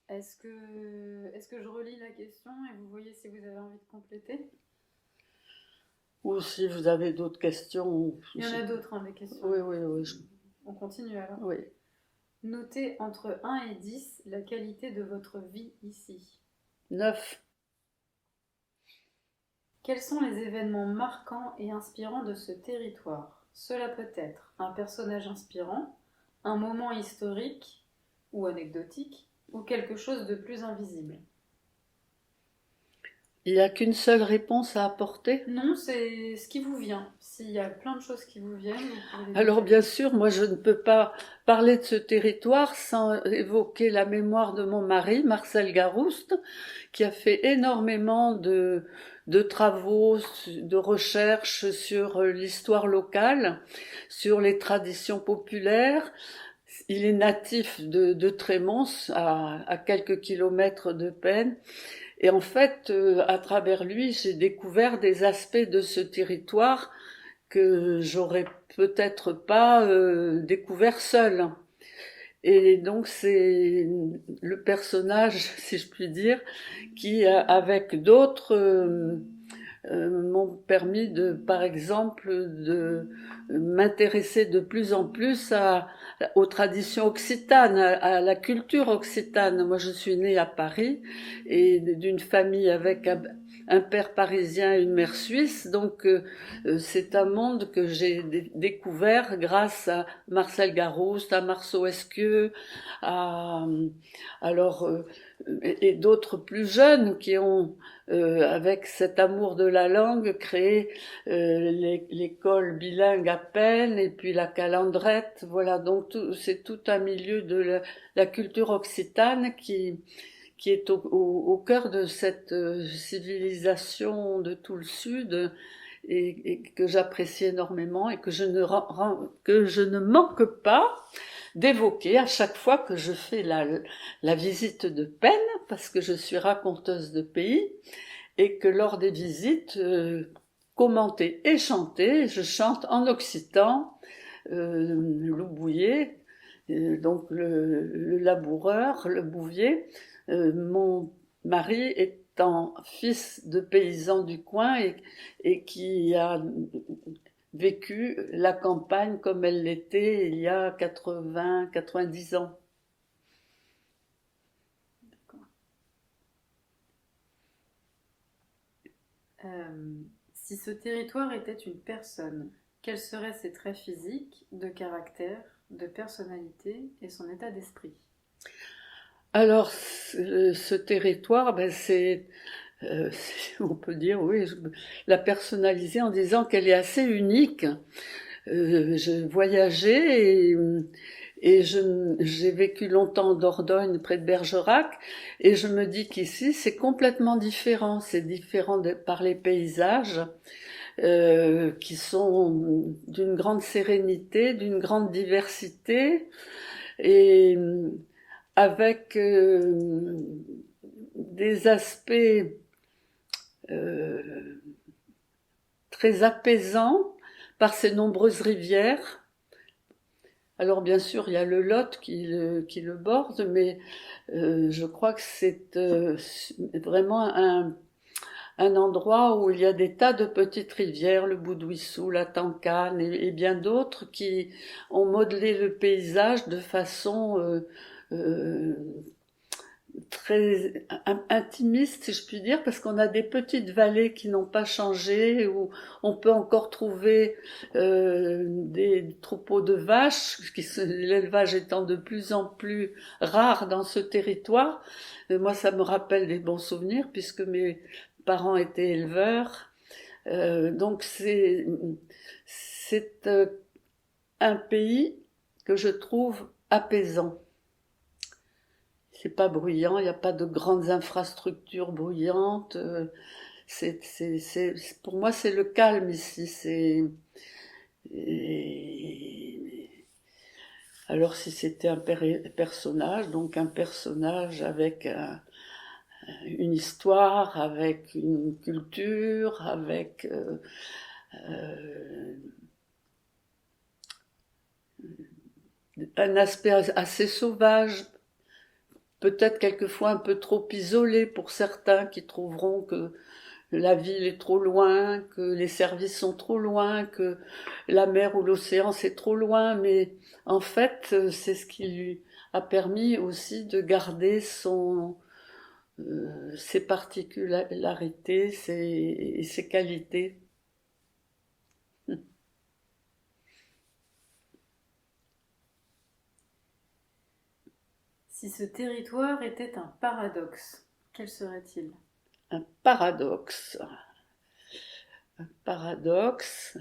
Est-ce que je relis la question et vous voyez si vous avez envie de compléter? Ou si vous avez d'autres questions. Il y en a d'autres, hein, des questions. Oui, oui, oui. On continue alors. Oui. Notez entre 1 et 10 la qualité de votre vie ici. 9. Quels sont les événements marquants et inspirants de ce territoire? Cela peut être un personnage inspirant, un moment historique ou anecdotique, ou quelque chose de plus invisible. Il n'y a qu'une seule réponse à apporter? Non, c'est ce qui vous vient. S'il y a plein de choses qui vous viennent, vous pouvez les Alors détailler. bien sûr, moi je ne peux pas parler de ce territoire sans évoquer la mémoire de mon mari, Marcel Garouste, qui a fait énormément de travaux, de recherches sur l'histoire locale, sur les traditions populaires. Il est natif de Trémons, à quelques kilomètres de Peine. Et en fait, à travers lui, j'ai découvert des aspects de ce territoire que j'aurais peut-être pas découvert seul. Et donc c'est le personnage, si je puis dire, qui, avec d'autres, m'ont permis de, par exemple, de m'intéresser de plus en plus aux traditions occitanes, à la culture occitane. Moi, je suis née à Paris et d'une famille avec un père parisien et une mère suisse, donc c'est un monde que j'ai découvert grâce à Marcel Garouste, à Marceau Esquieu, à alors et d'autres plus jeunes qui ont avec cet amour de la langue, créé l'école bilingue à Peine et puis la Calandrette. Voilà, donc c'est tout un milieu de la culture occitane qui est au cœur de cette civilisation de tout le Sud et que j'apprécie énormément et que je ne manque pas d'évoquer à chaque fois que je fais la visite de Peine, parce que je suis raconteuse de pays, et que lors des visites, commentées et chantées, je chante en occitan, Loubouillet, donc le laboureur, le bouvier. Mon mari étant fils de paysan du coin et qui a vécu la campagne comme elle l'était il y a 90 ans. Si ce territoire était une personne, quels seraient ses traits physiques, de caractère, de personnalité et son état d'esprit? Alors, ce territoire, ben on peut dire, oui, la personnaliser en disant qu'elle est assez unique. J'ai voyagé et j'ai vécu longtemps en Dordogne, près de Bergerac, et je me dis qu'ici, c'est complètement différent. C'est différent par les paysages, qui sont d'une grande sérénité, d'une grande diversité, et avec des aspects euh, très apaisants par ses nombreuses rivières. Alors bien sûr, il y a le Lot qui le borde, mais je crois que c'est vraiment un endroit où il y a des tas de petites rivières, le Boudouissou, la Tancane et bien d'autres qui ont modelé le paysage de façon euh, très intimiste, si je puis dire, parce qu'on a des petites vallées qui n'ont pas changé, où on peut encore trouver des troupeaux de vaches, l'élevage étant de plus en plus rare dans ce territoire. Moi, ça me rappelle des bons souvenirs, puisque mes parents étaient éleveurs. Donc c'est un pays que je trouve apaisant. C'est pas bruyant, il n'y a pas de grandes infrastructures bruyantes. Pour moi, c'est le calme ici. Alors, si c'était un personnage, donc un personnage avec une histoire, avec une culture, avec euh, un aspect assez sauvage, peut-être quelquefois un peu trop isolé pour certains qui trouveront que la ville est trop loin, que les services sont trop loin, que la mer ou l'océan c'est trop loin, mais en fait c'est ce qui lui a permis aussi de garder ses particularités, ses qualités. Si ce territoire était un paradoxe, quel serait-il? Un paradoxe. Un paradoxe.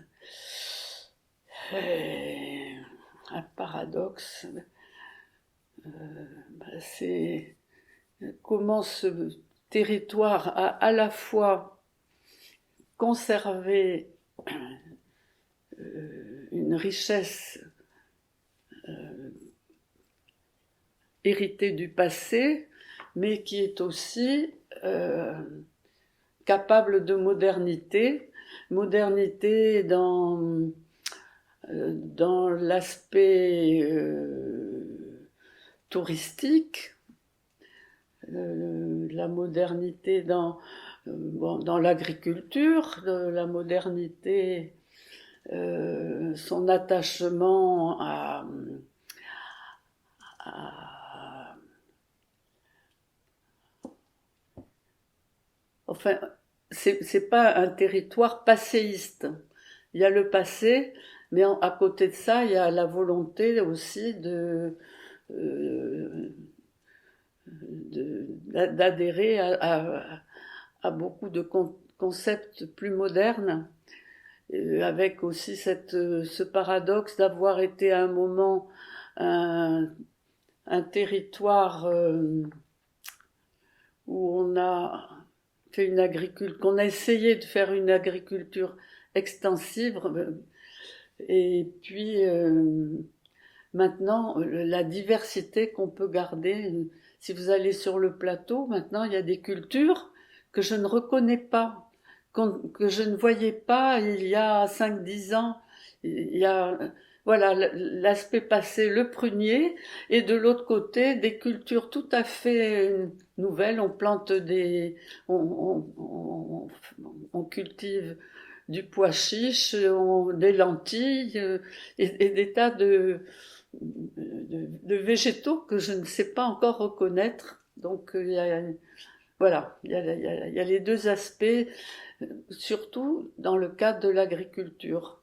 Un paradoxe. C'est comment ce territoire a à la fois conservé une richesse héritée du passé, mais qui est aussi capable de modernité, modernité dans l'aspect touristique, la modernité dans l'agriculture, la modernité, son attachement enfin, c'est pas un territoire passéiste. Il y a le passé, mais à côté de ça, il y a la volonté aussi d'adhérer à beaucoup de concepts plus modernes, avec aussi ce paradoxe d'avoir été à un moment un territoire où on a fait une agriculture, qu'on a essayé de faire une agriculture extensive, et puis maintenant la diversité qu'on peut garder. Si vous allez sur le plateau, maintenant il y a des cultures que je ne reconnais pas, que je ne voyais pas il y a 5-10 ans. Il y a voilà l'aspect passé, le prunier, et de l'autre côté des cultures tout à fait nouvelles. On plante on cultive du pois chiche, des lentilles, et des tas de végétaux que je ne sais pas encore reconnaître. Donc voilà, il y a les deux aspects, surtout dans le cadre de l'agriculture.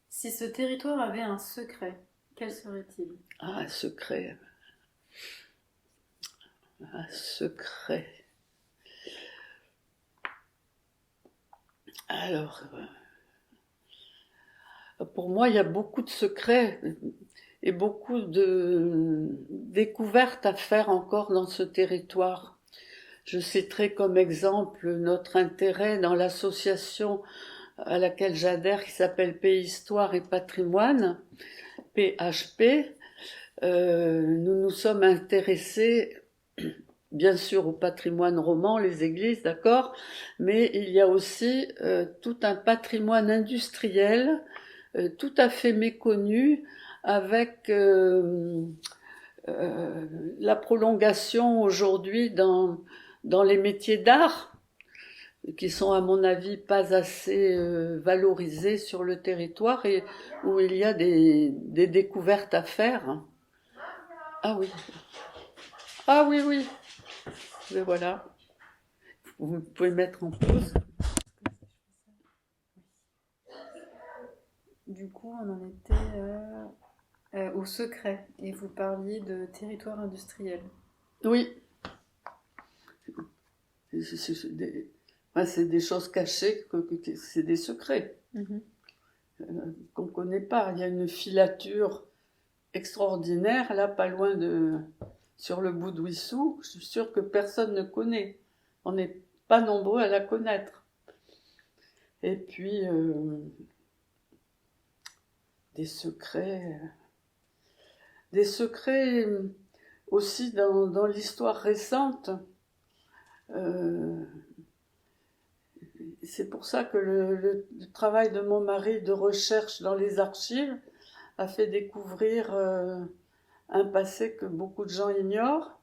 Si ce territoire avait un secret, quel serait-il? Ah, un secret. Un secret. Alors, pour moi, il y a beaucoup de secrets et beaucoup de découvertes à faire encore dans ce territoire. Je citerai comme exemple notre intérêt dans l'association à laquelle j'adhère, qui s'appelle Pays Histoire et Patrimoine, PHP. Nous nous sommes intéressés bien sûr au patrimoine roman, les églises, d'accord, mais il y a aussi tout un patrimoine industriel tout à fait méconnu, avec la prolongation aujourd'hui dans les métiers d'art, qui sont à mon avis pas assez valorisés sur le territoire, et où il y a des découvertes à faire. Ah oui. Ah oui, oui. Mais voilà. Vous pouvez mettre en pause. Du coup, on en était au secret, et vous parliez de territoire industriel. Oui. C'est des choses cachées, c'est des secrets qu'on ne connaît pas. Il y a une filature extraordinaire, là, pas loin sur le bout de Wissous. Je suis sûre que personne ne connaît. On n'est pas nombreux à la connaître. Et puis, des secrets aussi dans l'histoire récente. C'est pour ça que le travail de mon mari de recherche dans les archives a fait découvrir un passé que beaucoup de gens ignorent.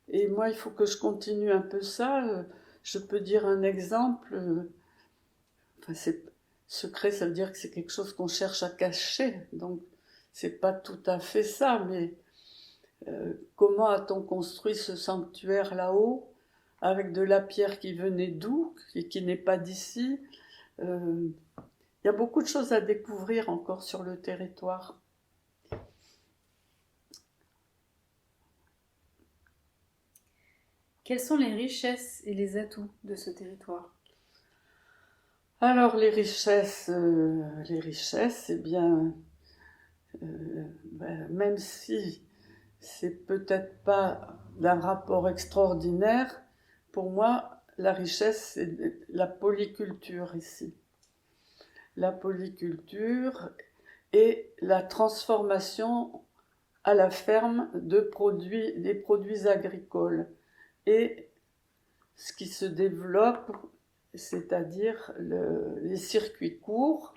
Et moi, il faut que je continue un peu ça. Je peux dire un exemple. Enfin, c'est secret, ça veut dire que c'est quelque chose qu'on cherche à cacher. Donc, c'est pas tout à fait ça, mais comment a-t-on construit ce sanctuaire là-haut avec de la pierre qui venait d'où et qui n'est pas d'ici? Il y a beaucoup de choses à découvrir encore sur le territoire. Quelles sont les richesses et les atouts de ce territoire? Alors les richesses, eh bien, même si c'est peut-être pas d'un rapport extraordinaire, pour moi, la richesse, c'est la polyculture ici. La polyculture et la transformation à la ferme des produits agricoles. Et ce qui se développe, c'est-à-dire les circuits courts,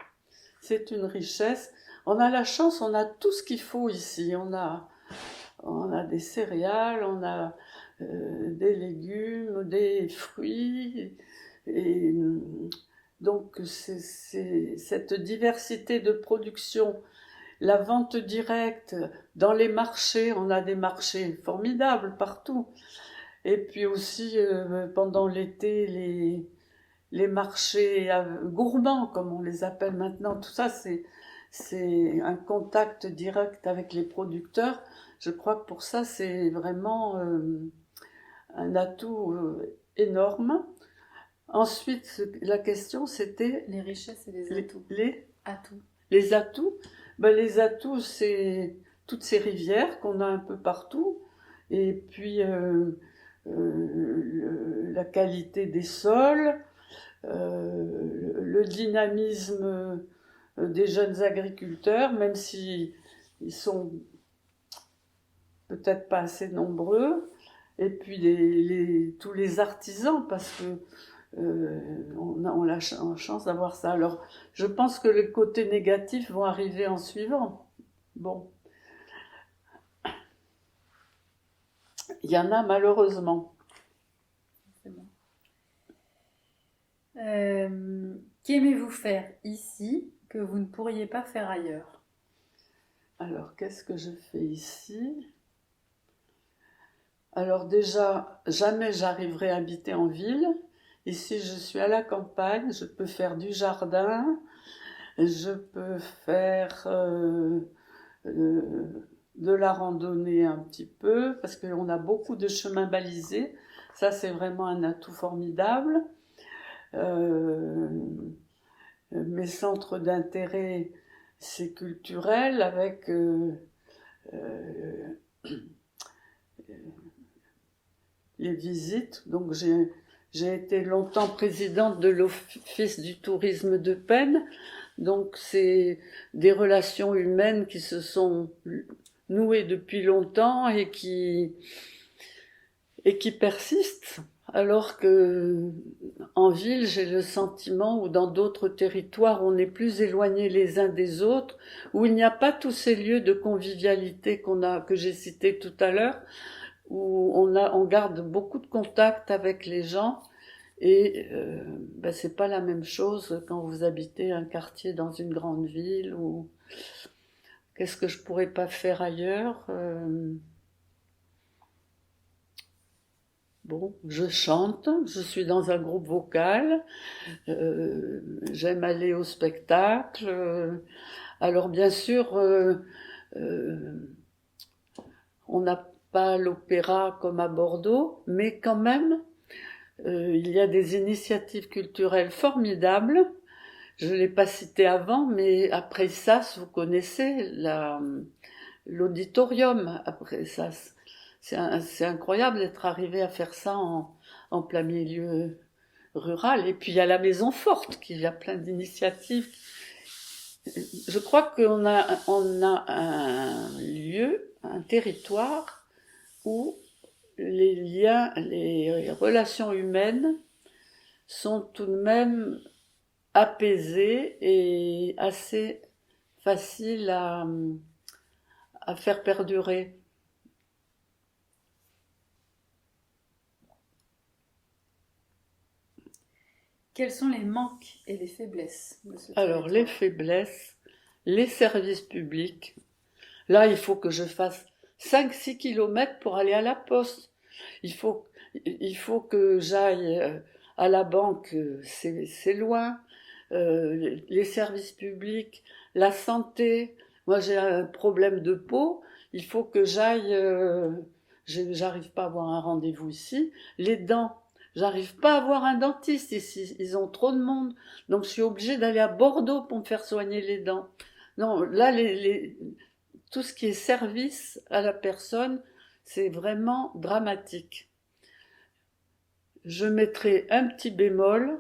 c'est une richesse. On a la chance, on a tout ce qu'il faut ici. On a des céréales, on a des légumes, des fruits. Et donc, c'est cette diversité de production, la vente directe dans les marchés, on a des marchés formidables partout. Et puis aussi, pendant l'été, les marchés gourmands, comme on les appelle maintenant, tout ça, c'est un contact direct avec les producteurs. Je crois que pour ça, c'est vraiment un atout énorme. Ensuite, la question, c'était Les richesses et les atouts. Atouts. Les atouts. Ben, les atouts, c'est toutes ces rivières qu'on a un peu partout. Et puis, la qualité des sols, le dynamisme des jeunes agriculteurs, même si ils sont peut-être pas assez nombreux, et puis tous les artisans, parce que on a la chance d'avoir ça. Alors, je pense que les côtés négatifs vont arriver en suivant. Bon, il y en a malheureusement. C'est bon. Qu'aimez-vous faire ici que vous ne pourriez pas faire ailleurs? Alors, qu'est-ce que je fais ici? Alors déjà, jamais j'arriverai à habiter en ville. Ici, je suis à la campagne, je peux faire du jardin, je peux faire de la randonnée un petit peu, parce qu'on a beaucoup de chemins balisés. Ça, c'est vraiment un atout formidable. Mes centres d'intérêt, c'est culturel, avec les visites. Donc j'ai été longtemps présidente de l'Office du tourisme de Penn. Donc c'est des relations humaines qui se sont nouées depuis longtemps et qui persistent. Alors que en ville, j'ai le sentiment, ou dans d'autres territoires, on est plus éloignés les uns des autres, où il n'y a pas tous ces lieux de convivialité que j'ai cités tout à l'heure, où on garde beaucoup de contact avec les gens, et c'est pas la même chose quand vous habitez un quartier dans une grande ville, ou qu'est-ce que je pourrais pas faire ailleurs? Bon, je chante, je suis dans un groupe vocal, j'aime aller au spectacle. Alors bien sûr, on n'a pas l'opéra comme à Bordeaux, mais quand même, il y a des initiatives culturelles formidables. Je ne l'ai pas cité avant, mais après ça, vous connaissez l'auditorium. Après ça, c'est incroyable d'être arrivé à faire ça en plein milieu rural. Et puis il y a la Maison Forte, qui a plein d'initiatives. Je crois qu'on a un lieu, un territoire où les liens, les relations humaines sont tout de même apaisées et assez facile à faire perdurer. Quels sont les manques et les faiblesses de ce Alors, les territoire? faiblesses, les services publics. Là, il faut que je fasse 5-6 kilomètres pour aller à la poste. Il faut, il faut que j'aille à la banque, c'est loin. Les services publics, la santé. Moi, j'ai un problème de peau. Il faut que j'aille. J'arrive pas à avoir un rendez-vous ici. Les dents. J'arrive pas à avoir un dentiste ici. Ils ont trop de monde. Donc, je suis obligée d'aller à Bordeaux pour me faire soigner les dents. Non, là, tout ce qui est service à la personne, c'est vraiment dramatique. Je mettrai un petit bémol.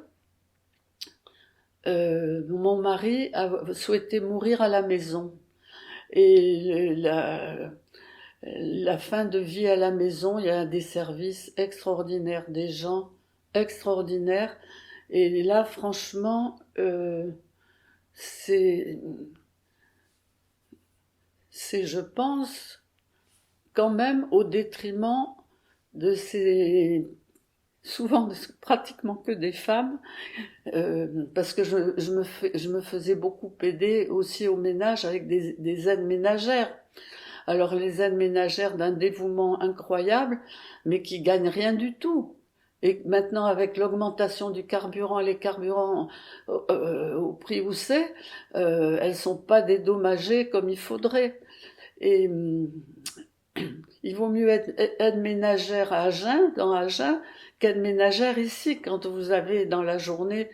Mon mari a souhaité mourir à la maison. Et la fin de vie à la maison, il y a des services extraordinaires, des gens extraordinaires. Et là, franchement, c'est, je pense, quand même au détriment de ces, souvent pratiquement que des femmes, parce que je me faisais beaucoup aider aussi au ménage avec des aides ménagères. Alors les aides ménagères d'un dévouement incroyable, mais qui gagnent rien du tout. Et maintenant, avec l'augmentation du carburant, les carburants au prix où c'est, elles sont pas dédommagées comme il faudrait. Et il vaut mieux être aide ménagère à Agen, dans Agen, qu'aide ménagère ici, quand vous avez dans la journée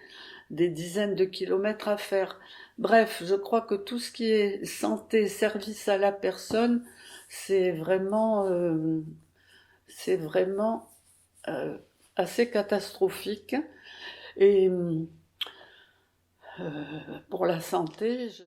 des dizaines de kilomètres à faire. Bref, je crois que tout ce qui est santé, service à la personne, c'est vraiment assez catastrophique. Et pour la santé,